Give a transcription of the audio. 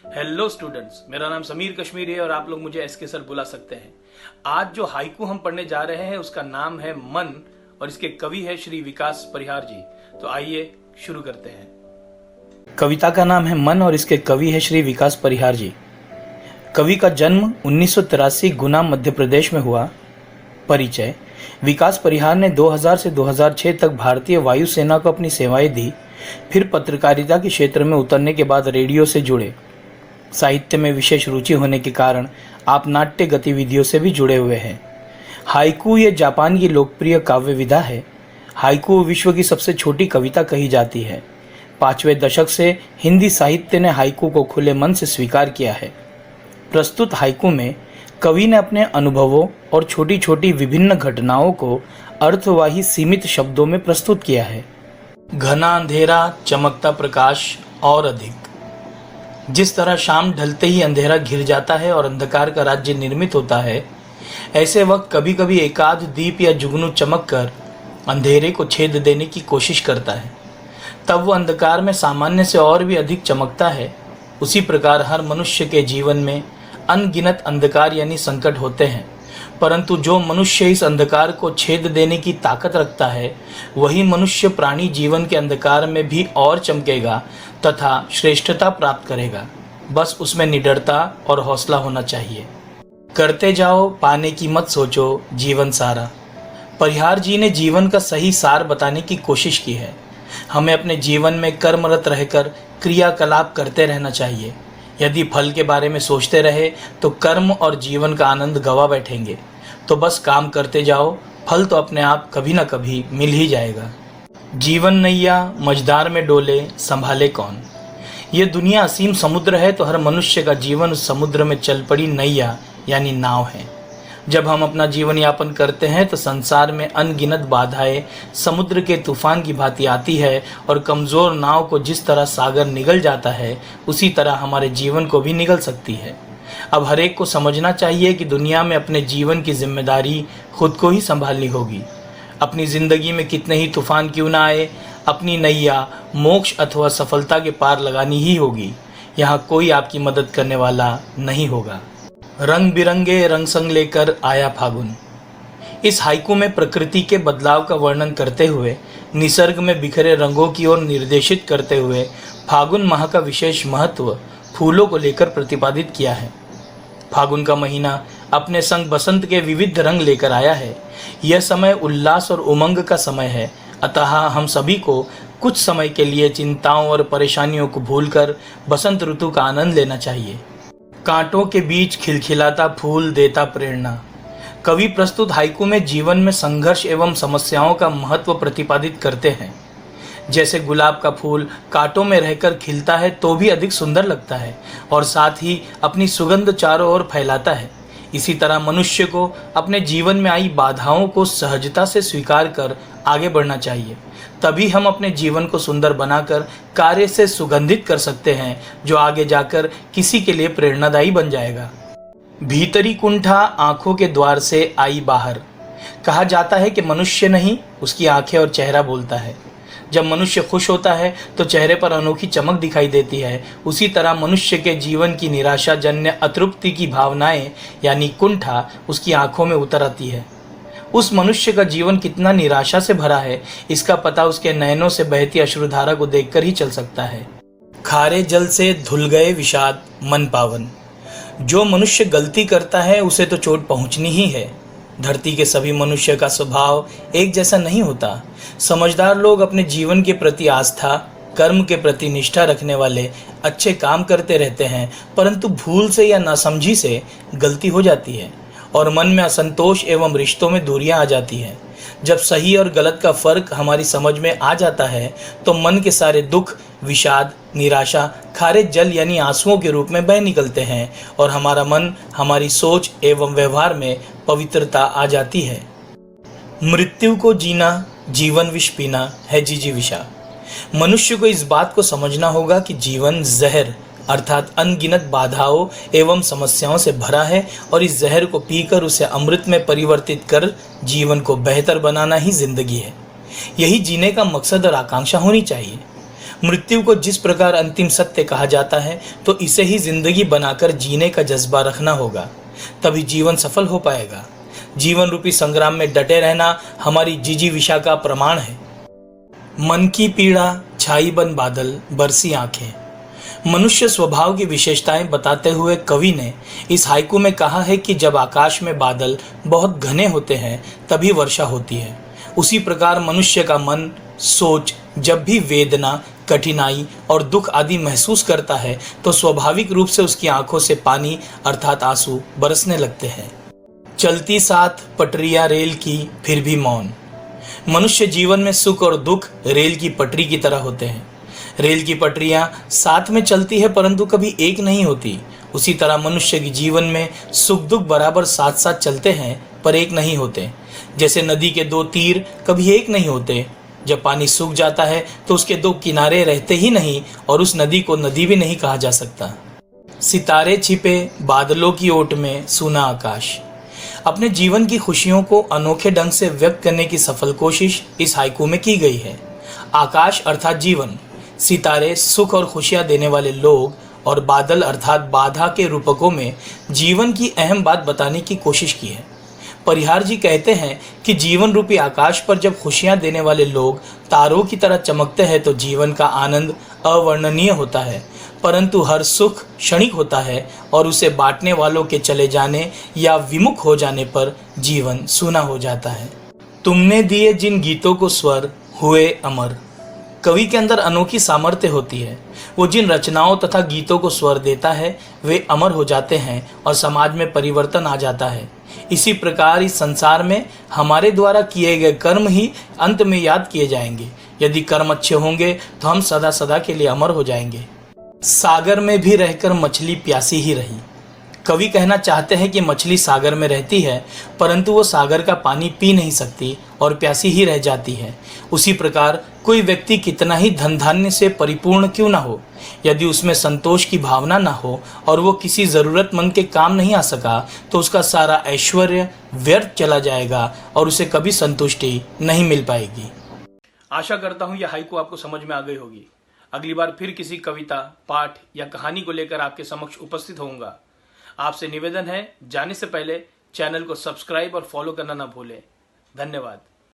Hello students, मेरा नाम समीर कश्मीरी है और आप लोग मुझे एसके सर बुला सकते हैं। आज जो हाइकू हम पढ़ने जा रहे हैं उसका नाम है मन और इसके कवि है श्री विकास परिहार जी। तो आइए शुरू करते हैं। कविता का नाम है मन और इसके कवि है श्री विकास परिहार जी। कवि का जन्म 1983 गुना मध्य प्रदेश में हुआ। परिचय: विकास परिहार ने 2000 से 2006 तक भारतीय वायुसेना को अपनी सेवाएं दी। फिर पत्रकारिता के क्षेत्र में उतरने के बाद रेडियो से जुड़े। साहित्य में विशेष रुचि होने के कारण आप नाट्य गतिविधियों से भी जुड़े हुए हैं। हाइकू ये जापान की लोकप्रिय काव्य विधा है। हाइकू विश्व की सबसे छोटी कविता कही जाती है। 5वें दशक से हिंदी साहित्य ने हाइकू को खुले मन से स्वीकार किया है। प्रस्तुत हाइकू में कवि ने अपने अनुभवों और छोटी छोटी विभिन्न घटनाओं को अर्थवाही सीमित शब्दों में प्रस्तुत किया है। घना अंधेरा, चमकता प्रकाश और अधिक। जिस तरह शाम ढलते ही अंधेरा घिर जाता है और अंधकार का राज्य निर्मित होता है, ऐसे वक्त कभी कभी एकाध दीप या जुगनू चमक कर अंधेरे को छेद देने की कोशिश करता है। तब वो अंधकार में सामान्य से और भी अधिक चमकता है। उसी प्रकार हर मनुष्य के जीवन में अनगिनत अंधकार यानी संकट होते हैं, परंतु जो मनुष्य इस अंधकार को छेद देने की ताकत रखता है, वही मनुष्य प्राणी जीवन के अंधकार में भी और चमकेगा तथा श्रेष्ठता प्राप्त करेगा। बस उसमें निडरता और हौसला होना चाहिए। करते जाओ, पाने की मत सोचो, जीवन सारा। परिहार जी ने जीवन का सही सार बताने की कोशिश की है। हमें अपने जीवन में कर्मरत रहकर क्रियाकलाप करते रहना चाहिए। यदि फल के बारे में सोचते रहे तो कर्म और जीवन का आनंद गवा बैठेंगे। तो बस काम करते जाओ, फल तो अपने आप कभी ना कभी मिल ही जाएगा। जीवन नैया मझधार में डोले, संभाले कौन। ये दुनिया असीम समुद्र है तो हर मनुष्य का जीवन उस समुद्र में चल पड़ी नैया यानी नाव है। जब हम अपना जीवन यापन करते हैं तो संसार में अनगिनत बाधाएं समुद्र के तूफान की भांति आती है और कमज़ोर नाव को जिस तरह सागर निगल जाता है, उसी तरह हमारे जीवन को भी निगल सकती है। अब हर एक को समझना चाहिए कि दुनिया में अपने जीवन की जिम्मेदारी खुद को ही संभालनी होगी। अपनी ज़िंदगी में कितने ही तूफान क्यों ना आए, अपनी नैया मोक्ष अथवा सफलता के पार लगानी ही होगी। यहाँ कोई आपकी मदद करने वाला नहीं होगा। रंग बिरंगे रंग संग लेकर आया फागुन। इस हाइकू में प्रकृति के बदलाव का वर्णन करते हुए, निसर्ग में बिखरे रंगों की ओर निर्देशित करते हुए फागुन माह का विशेष महत्व फूलों को लेकर प्रतिपादित किया है। फागुन का महीना अपने संग बसंत के विविध रंग लेकर आया है। यह समय उल्लास और उमंग का समय है। अतः हम सभी को कुछ समय के लिए चिंताओं और परेशानियों को भूलकर बसंत ऋतु का आनंद लेना चाहिए। कांटों के बीच खिलखिलाता फूल देता प्रेरणा। कवि प्रस्तुत हाइकू में जीवन में संघर्ष एवं समस्याओं का महत्व प्रतिपादित करते हैं। जैसे गुलाब का फूल कांटों में रहकर खिलता है तो भी अधिक सुंदर लगता है और साथ ही अपनी सुगंध चारों ओर फैलाता है। इसी तरह मनुष्य को अपने जीवन में आई बाधाओं को सहजता से स्वीकार कर आगे बढ़ना चाहिए। तभी हम अपने जीवन को सुंदर बनाकर कार्य से सुगंधित कर सकते हैं, जो आगे जाकर किसी के लिए प्रेरणादायी बन जाएगा। भीतरी कुंठा आंखों के द्वार से आई बाहर। कहा जाता है कि मनुष्य नहीं, उसकी आंखें और चेहरा बोलता है। जब मनुष्य खुश होता है तो चेहरे पर अनोखी चमक दिखाई देती है। उसी तरह मनुष्य के जीवन की निराशाजन्य अतृप्ति की भावनाएं यानी कुंठा उसकी आंखों में उतर आती है। उस मनुष्य का जीवन कितना निराशा से भरा है, इसका पता उसके नयनों से बहती अश्रुधारा को देखकर ही चल सकता है। खारे जल से धुल गए विषाद मन पावन। जो मनुष्य गलती करता है उसे तो चोट पहुंचनी ही है। धरती के सभी मनुष्य का स्वभाव एक जैसा नहीं होता। समझदार लोग अपने जीवन के प्रति आस्था, कर्म के प्रति निष्ठा रखने वाले अच्छे काम करते रहते हैं, परंतु भूल से या नासमझी से गलती हो जाती है और मन में असंतोष एवं रिश्तों में दूरियां आ जाती हैं। जब सही और गलत का फर्क हमारी समझ में आ जाता है तो मन के सारे दुख, विषाद, निराशा खारे जल यानी आंसुओं के रूप में बह निकलते हैं और हमारा मन, हमारी सोच एवं व्यवहार में पवित्रता आ जाती है। मृत्यु को जीना, जीवन विष पीना है जीजी विषा। मनुष्य को इस बात को समझना होगा कि जीवन जहर अर्थात अनगिनत बाधाओं एवं समस्याओं से भरा है और इस जहर को पीकर उसे अमृत में परिवर्तित कर जीवन को बेहतर बनाना ही जिंदगी है। यही जीने का मकसद और आकांक्षा होनी चाहिए। मृत्यु को जिस प्रकार अंतिम सत्य कहा जाता है, तो इसे ही जिंदगी बनाकर जीने का जज्बा रखना होगा, तभी जीवन सफल हो पाएगा। जीवन रूपी संग्राम में डटे रहना हमारी जिजीविषा का प्रमाण है। मन की पीड़ा छाई बन बादल, बरसी आंखें। मनुष्य स्वभाव की विशेषताएं बताते हुए कवि ने इस हाइकू में कहा है कि जब आकाश में बादल बहुत घने होते हैं तभी वर्षा होती है। उसी प्रकार मनुष्य का मन, सोच जब भी वेदना, कठिनाई और दुख आदि महसूस करता है तो स्वाभाविक रूप से उसकी आंखों से पानी अर्थात आंसू बरसने लगते हैं। चलती साथ पटरियां रेल की, फिर भी मौन। मनुष्य जीवन में सुख और दुख रेल की पटरी की तरह होते हैं। रेल की पटरियां साथ में चलती है परंतु कभी एक नहीं होती। उसी तरह मनुष्य के जीवन में सुख दुख बराबर साथ साथ चलते हैं पर एक नहीं होते। जैसे नदी के दो तीर कभी एक नहीं होते। जब पानी सूख जाता है तो उसके दो किनारे रहते ही नहीं और उस नदी को नदी भी नहीं कहा जा सकता। सितारे छिपे बादलों की ओट में, सूना आकाश। अपने जीवन की खुशियों को अनोखे ढंग से व्यक्त करने की सफल कोशिश इस हाइकू में की गई है। आकाश अर्थात जीवन, सितारे सुख और खुशियां देने वाले लोग और बादल अर्थात बाधा के रूपकों में जीवन की अहम बात बताने की कोशिश की है। परिहार जी कहते हैं कि जीवन रूपी आकाश पर जब खुशियां देने वाले लोग तारों की तरह चमकते हैं तो जीवन का आनंद अवर्णनीय होता है, परंतु हर सुख क्षणिक होता है और उसे बांटने वालों के चले जाने या विमुख हो जाने पर जीवन सूना हो जाता है। तुमने दिए जिन गीतों को स्वर, हुए अमर। कवि के अंदर अनोखी सामर्थ्य होती है। वो जिन रचनाओं तथा गीतों को स्वर देता है वे अमर हो जाते हैं और समाज में परिवर्तन आ जाता है। इसी प्रकार इस संसार में हमारे द्वारा किए गए कर्म ही अंत में याद किए जाएंगे। यदि कर्म अच्छे होंगे तो हम सदा सदा के लिए अमर हो जाएंगे। सागर में भी रहकर मछली प्यासी ही रही। कवि कहना चाहते हैं कि मछली सागर में रहती है परंतु वो सागर का पानी पी नहीं सकती और प्यासी ही रह जाती है। उसी प्रकार कोई व्यक्ति कितना ही धन धान्य से परिपूर्ण क्यों ना हो, यदि उसमें संतोष की भावना ना हो और वो किसी ज़रूरतमंद के काम नहीं आ सका तो उसका सारा ऐश्वर्य व्यर्थ चला जाएगा और उसे कभी संतुष्टि नहीं मिल पाएगी। आशा करता हूँ यह हाइकू आपको समझ में आ गई होगी। अगली बार फिर किसी कविता, पाठ या कहानी को लेकर आपके समक्ष उपस्थित होऊंगा। आपसे निवेदन है, जाने से पहले चैनल को सब्सक्राइब और फॉलो करना ना भूलें। धन्यवाद।